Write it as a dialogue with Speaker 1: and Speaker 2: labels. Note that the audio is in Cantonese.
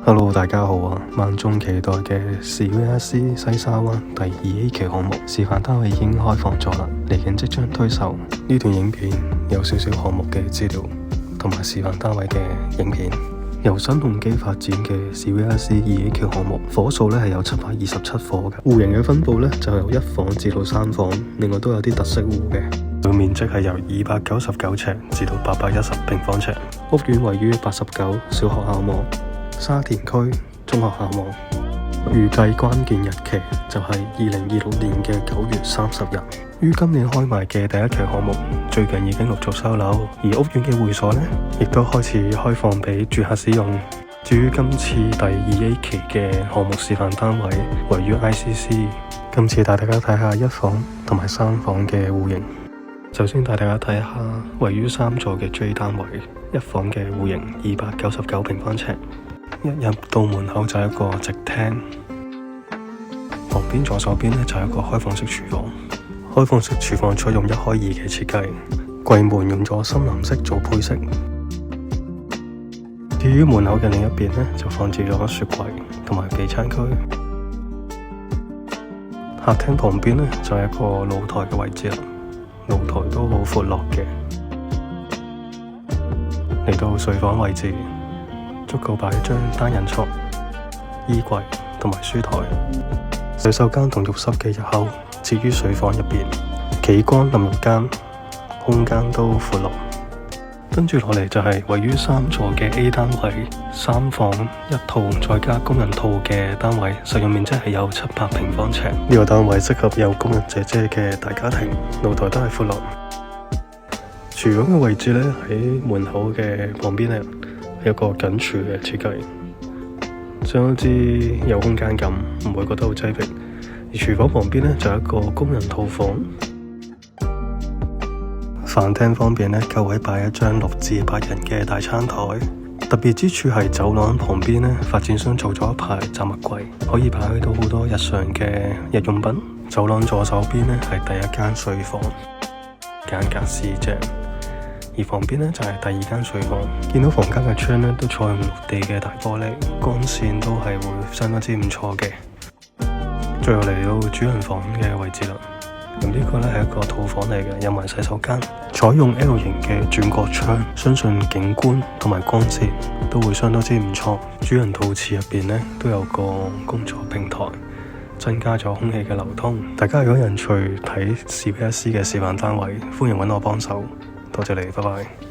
Speaker 1: Hello， 大家好啊！萬眾期待嘅 CVSC 西沙灣第2A 期項目示範單位已經開放咗啦，嚟緊即將推售。呢段影片有少少項目嘅資料同埋示範單位嘅影片。由新鴻基發展嘅 CVSC 2A 期項目，伙數咧係有727伙嘅，戶型嘅分佈咧就由1房至到3房，另外都有啲特色戶嘅。總面積係由299尺至到810平方尺。屋苑位於89小學校網、沙田區中學校網，預計關鍵日期就係2026年嘅9月30日。於今年開賣嘅第1期項目，最近已經陸續收樓，而屋苑嘅會所呢，亦都開始開放俾住客使用。至於今次第2A 期嘅項目示範單位，位於 ICC， 今次帶大家睇下1房同埋3房嘅戶型。首先帶大家睇下位於3座嘅 J 單位，1房嘅戶型299平方尺。一入到門口就係一個直廳，旁邊左手邊呢就係一個開放式廚房。開放式廚房採用1開2嘅設計，櫃門用咗深藍色做配色。至於門口嘅另一邊呢，就放置咗雪櫃同埋備餐區。客廳旁邊呢就係一個露台嘅位置啦，露台都好闊落嘅。嚟到睡房位置，足夠擺一張單人床、衣櫃同埋書台。洗手間同浴室嘅入口置於睡房入邊，企缸淋浴間空間都闊落。跟住落嚟就係位於3座嘅 A 單位，3房1套再加工人套嘅單位，實用面積係有700平方尺。呢個單位適合有工人姐姐嘅大家庭，露台都係闊落。廚房嘅位置呢，喺門口嘅旁邊呢，有個緊廚嘅設計，相當之有空間感，唔會覺得好擠迫。而廚房旁邊呢，就有一個工人套房。飯廳方面呢，夠位擺一張6至8人嘅大餐台。特別之處係走廊旁邊呢，發展商做咗一排雜物櫃，可以擺到好多日常嘅日用品。走廊左手邊呢，係第1間睡房，間隔四正。而旁邊呢，就係第2間睡房，見到房間嘅窗呢，都採用綠地嘅大玻璃，光線都係會相當之唔錯嘅。最後嚟到主人房嘅位置啦，咁呢個呢係一個套房嚟嘅，有埋洗手間，採用 L 型嘅轉角窗，相信景觀同埋光線都會相當之唔錯。主人套廁入邊呢，都有個工作平台，增加咗空氣嘅流通。大家如果有興趣睇 CVSC 嘅示範單位，歡迎揾我幫手。多謝你，拜拜。